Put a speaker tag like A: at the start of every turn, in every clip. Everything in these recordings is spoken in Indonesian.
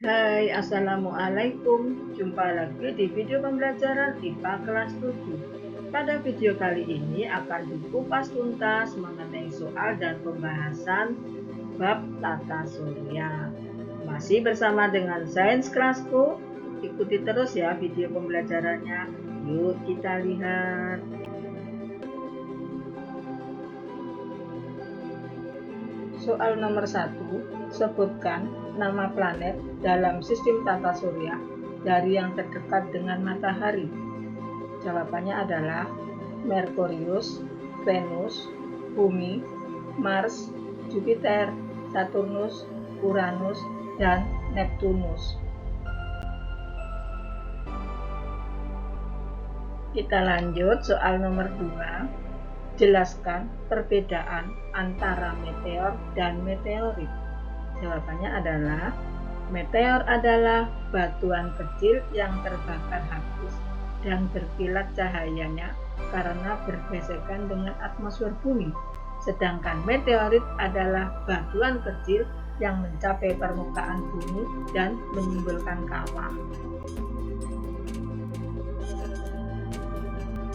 A: Hai, Assalamualaikum. Jumpa lagi di video pembelajaran IPA kelas 7. Pada video kali ini akan dikupas tuntas mengenai soal dan pembahasan bab tata surya. Masih bersama dengan Sains Kelasku. Ikuti terus ya video pembelajarannya. Yuk kita lihat. Soal nomor 1, sebutkan nama planet dalam sistem tata surya dari yang terdekat dengan matahari. Jawabannya adalah Merkurius, Venus, Bumi, Mars, Jupiter, Saturnus, Uranus, dan Neptunus. Kita lanjut soal nomor 2. Jelaskan perbedaan antara meteor dan meteorit. Jawabannya adalah meteor adalah batuan kecil yang terbakar habis dan berkilat cahayanya karena bergesekan dengan atmosfer bumi. Sedangkan meteorit adalah batuan kecil yang mencapai permukaan bumi dan menimbulkan kawah.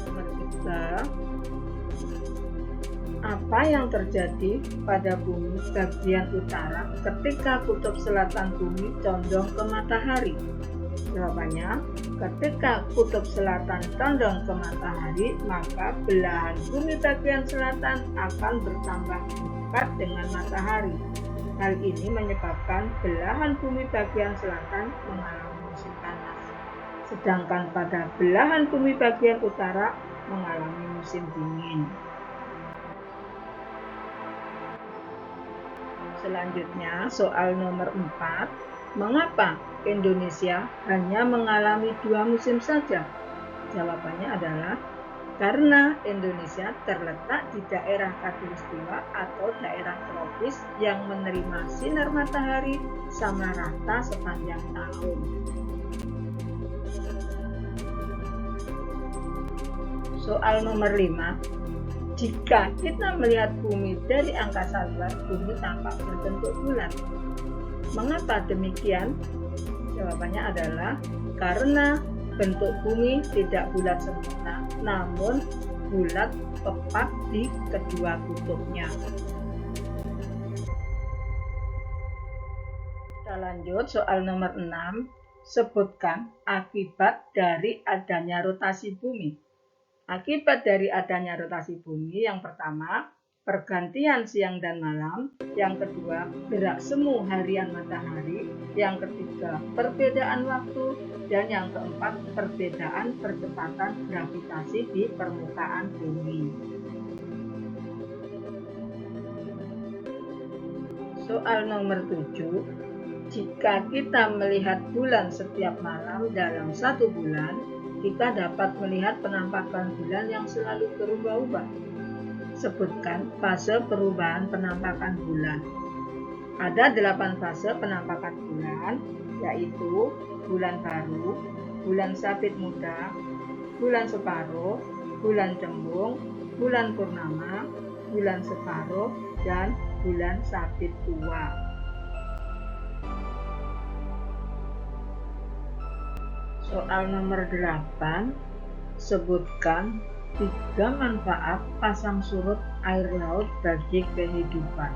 A: Nomor 3. Apa yang terjadi pada bumi bagian utara ketika kutub selatan bumi condong ke matahari? Jawabannya, ketika kutub selatan condong ke matahari, maka belahan bumi bagian selatan akan bertambah dekat dengan matahari. Hal ini menyebabkan belahan bumi bagian selatan mengalami musim panas, sedangkan pada belahan bumi bagian utara mengalami musim dingin. Selanjutnya, soal nomor 4. Mengapa Indonesia hanya mengalami 2 musim saja? Jawabannya adalah karena Indonesia terletak di daerah khatulistiwa atau daerah tropis yang menerima sinar matahari sama rata sepanjang tahun. Soal nomor 5. Jika kita melihat bumi dari angkasa luar, bumi tampak berbentuk bulat. Mengapa demikian? Jawabannya adalah karena bentuk bumi tidak bulat sempurna, namun bulat tepat di kedua kutubnya. Kita lanjut soal nomor 6. Sebutkan akibat dari adanya rotasi bumi. Akibat dari adanya rotasi bumi, yang pertama, pergantian siang dan malam, yang kedua, gerak semu harian matahari, yang ketiga, perbedaan waktu, dan yang keempat, perbedaan percepatan gravitasi di permukaan bumi. Soal nomor 7. Jika kita melihat bulan setiap malam dalam 1 bulan, kita dapat melihat penampakan bulan yang selalu berubah-ubah. Sebutkan fase perubahan penampakan bulan. Ada 8 fase penampakan bulan, yaitu bulan baru, bulan sabit muda, bulan separuh, bulan cembung, bulan purnama, bulan separuh, dan bulan sabit tua. Soal nomor 8, sebutkan 3 manfaat pasang surut air laut bagi kehidupan.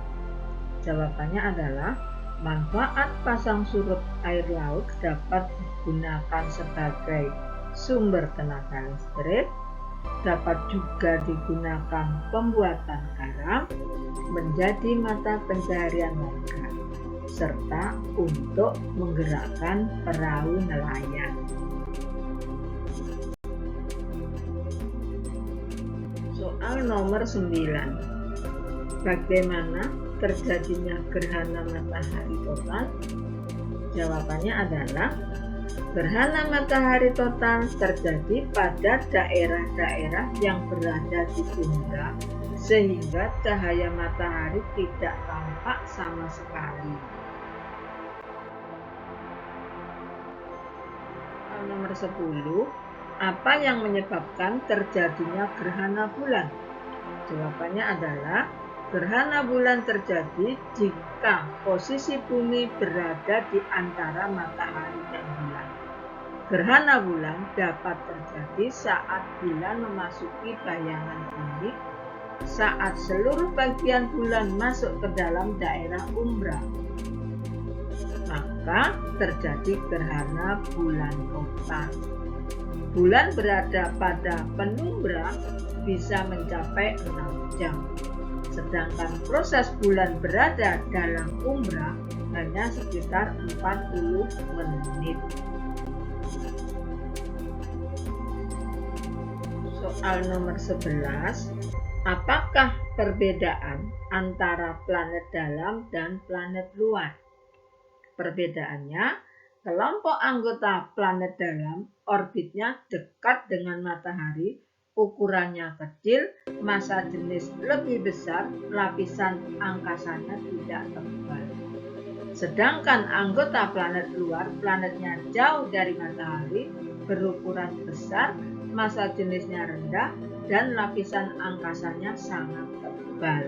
A: Jawabannya adalah manfaat pasang surut air laut dapat digunakan sebagai sumber tenaga listrik, dapat juga digunakan pembuatan garam, menjadi mata pencaharian warga, serta untuk menggerakkan perahu nelayan. Soal nomor 9. Bagaimana terjadinya gerhana matahari total? Jawabannya adalah gerhana matahari total terjadi pada daerah-daerah yang berada di tundra, sehingga cahaya matahari tidak tampak sama sekali. Soal nomor 10. Apa yang menyebabkan terjadinya gerhana bulan? Jawabannya adalah Gerhana bulan terjadi jika posisi bumi berada di antara matahari dan bulan. Gerhana bulan dapat terjadi saat bulan memasuki bayangan bumi, saat seluruh bagian bulan masuk ke dalam daerah umbra, maka terjadi gerhana bulan total. Bulan berada pada penumbra bisa mencapai 6 jam. Sedangkan proses bulan berada dalam umbra hanya sekitar 40 menit. Soal nomor 11, apakah perbedaan antara planet dalam dan planet luar? Perbedaannya, kelompok anggota planet dalam orbitnya dekat dengan matahari, ukurannya kecil, massa jenis lebih besar, lapisan angkasanya tidak tebal. Sedangkan anggota planet luar, planetnya jauh dari matahari, berukuran besar, massa jenisnya rendah, dan lapisan angkasanya sangat tebal.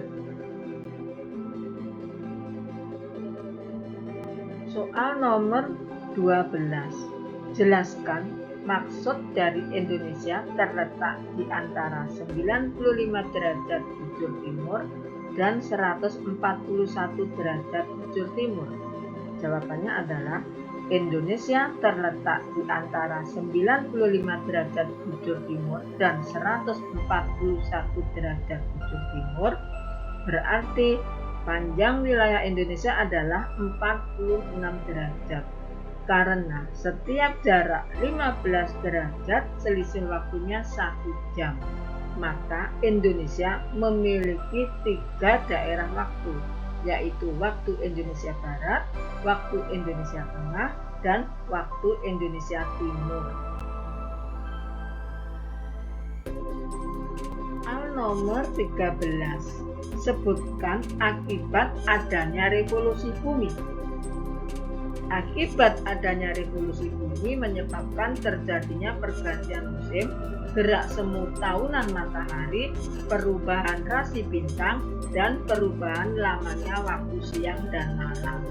A: Soal nomor 12. Jelaskan maksud dari Indonesia terletak di antara 95 derajat bujur timur dan 141 derajat bujur timur. Jawabannya adalah Indonesia terletak di antara 95 derajat bujur timur dan 141 derajat bujur timur. Berarti panjang wilayah Indonesia adalah 46 derajat. Karena setiap jarak 15 derajat selisih waktunya 1 jam, maka Indonesia memiliki 3 daerah waktu, yaitu waktu Indonesia Barat, waktu Indonesia Tengah, dan waktu Indonesia Timur. Soal nomor 13. Sebutkan akibat adanya revolusi bumi. Akibat adanya revolusi bumi menyebabkan terjadinya pergantian musim, gerak semu tahunan matahari, perubahan rasi bintang, dan perubahan lamanya waktu siang dan malam.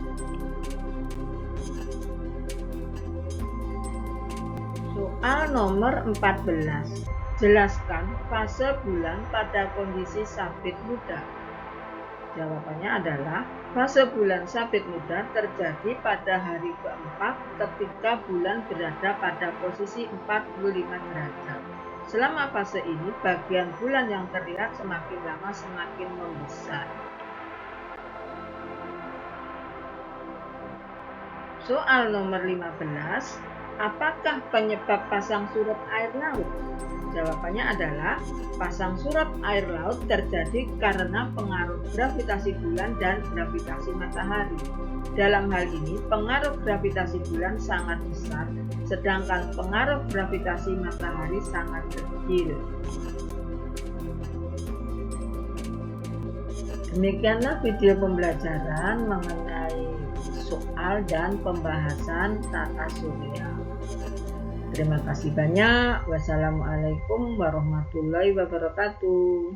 A: Soal nomor 14. Jelaskan fase bulan pada kondisi sabit muda. Jawabannya adalah fase bulan sabit muda terjadi pada hari keempat ketika bulan berada pada posisi 45 derajat. Selama fase ini, bagian bulan yang terlihat semakin lama semakin membesar. Soal nomor 15. Apakah penyebab pasang surut air laut? Jawabannya adalah pasang surut air laut terjadi karena pengaruh gravitasi bulan dan gravitasi matahari. Dalam hal ini, pengaruh gravitasi bulan sangat besar, sedangkan pengaruh gravitasi matahari sangat kecil. Demikianlah video pembelajaran mengenai soal dan pembahasan tata surya. Terima kasih banyak. Wassalamualaikum warahmatullahi wabarakatuh.